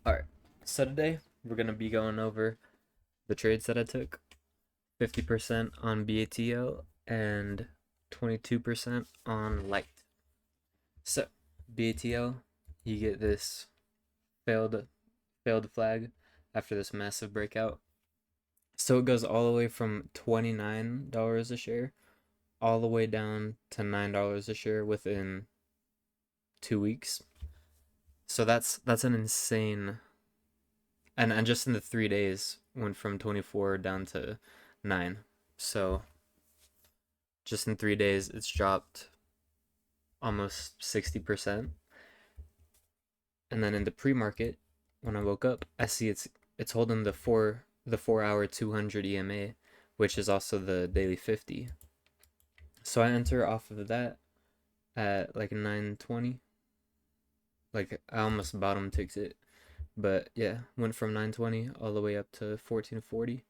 Alright, so today we're going to be going over the trades that I took. 50% on BATL and 22% on light. So, BATL, you get this failed flag after this massive breakout. So it goes all the way from $29 a share all the way down to $9 a share within 2 weeks. So that's an insane, and just in the 3 days went from 24 down to 9. So just in 3 days it's dropped almost 60%. And then in the pre-market, when I woke up, I see it's holding the 4 hour 200 EMA, which is also the daily 50. So I enter off of that at like 9:20. Like I almost bottom ticks it. But yeah, went from 9:20 all the way up to 14:40.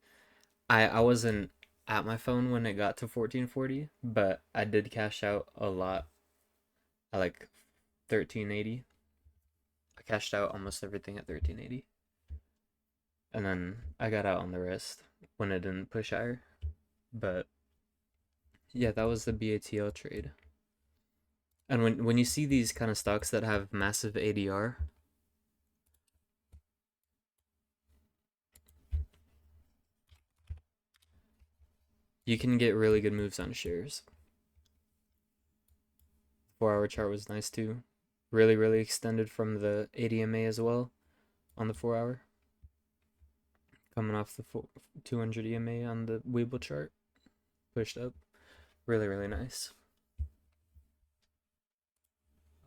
I wasn't at my phone when it got to 14:40, but I did cash out a lot at like 1380. I cashed out almost everything at 1380. And then I got out on the rest when it didn't push higher. But yeah, that was the BATL trade. And when you see these kind of stocks that have massive ADR, you can get really good moves on shares. 4 hour chart was nice too. Really extended from the ADMA as well on the 4 hour. Coming off the 200 EMA on the Weeble chart. Pushed up. Really nice.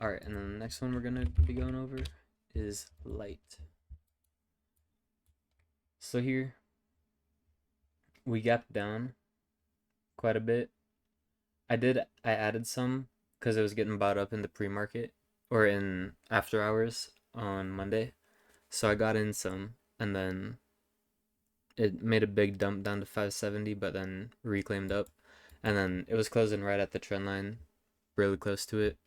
Alright, and then the next one we're going to be going over is light. So here, we gapped down quite a bit. I added some because it was getting bought up in the pre-market or in after hours on Monday. So I got in some, and then it made a big dump down to 570, but then reclaimed up. And then it was closing right at the trend line, really close to it.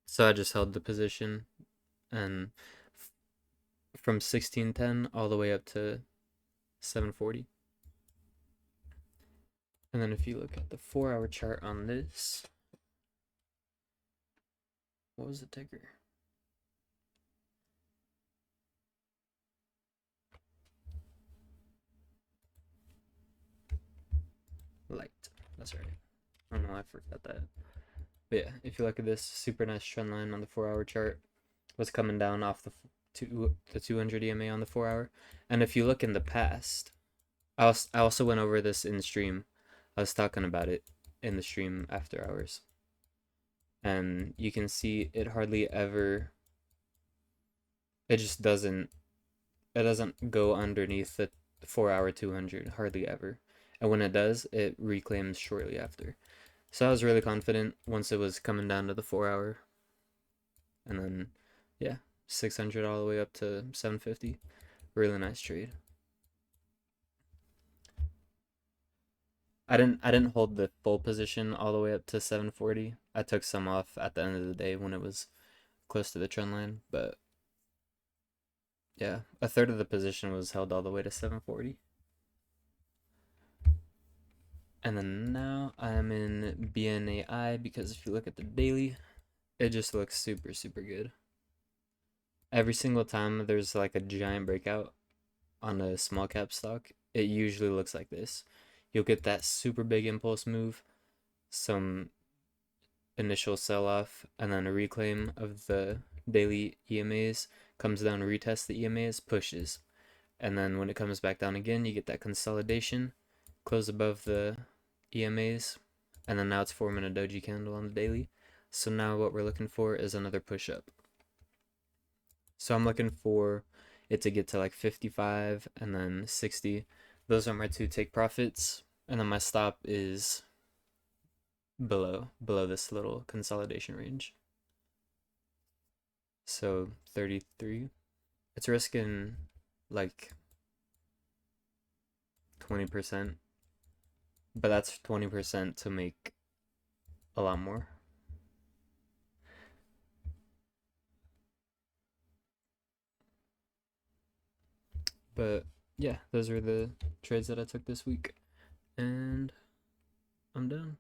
So I just held the position, and from 1610 all the way up to 740. And then if you look at the 4 hour chart on this, what was the ticker? Light. That's right. I don't know, I forgot that. But yeah, if you look at this super nice trend line on the 4 hour chart, was coming down off the 200 EMA on the 4 hour. And if you look in the past, I also went over this in the stream. I was talking about it in the stream after hours. And you can see it hardly ever, it just doesn't, it doesn't go underneath the 4 hour 200, hardly ever. And when it does, it reclaims shortly after. So I was really confident once it was coming down to the 4 hour. And then, yeah, 600 all the way up to 750. Really nice trade. I didn't hold the full position all the way up to 740. I took some off at the end of the day when it was close to the trend line, but yeah, a third of the position was held all the way to 740. And then now I'm in BNAI because if you look at the daily, it just looks super good. Every single time there's like a giant breakout on a small cap stock, it usually looks like this. You'll get that super big impulse move, some initial sell off, and then a reclaim of the daily EMAs, comes down, retests the EMAs, pushes. And then when it comes back down again, you get that consolidation, close above the EMAs, and then now it's forming a doji candle on the daily. So now what we're looking for is another push up. So I'm looking for it to get to like 55 and then 60. Those are my two take profits, and then my stop is below this little consolidation range. So 33. It's risking like 20%, but that's 20% to make a lot more. But yeah, those are the trades that I took this week, and I'm done.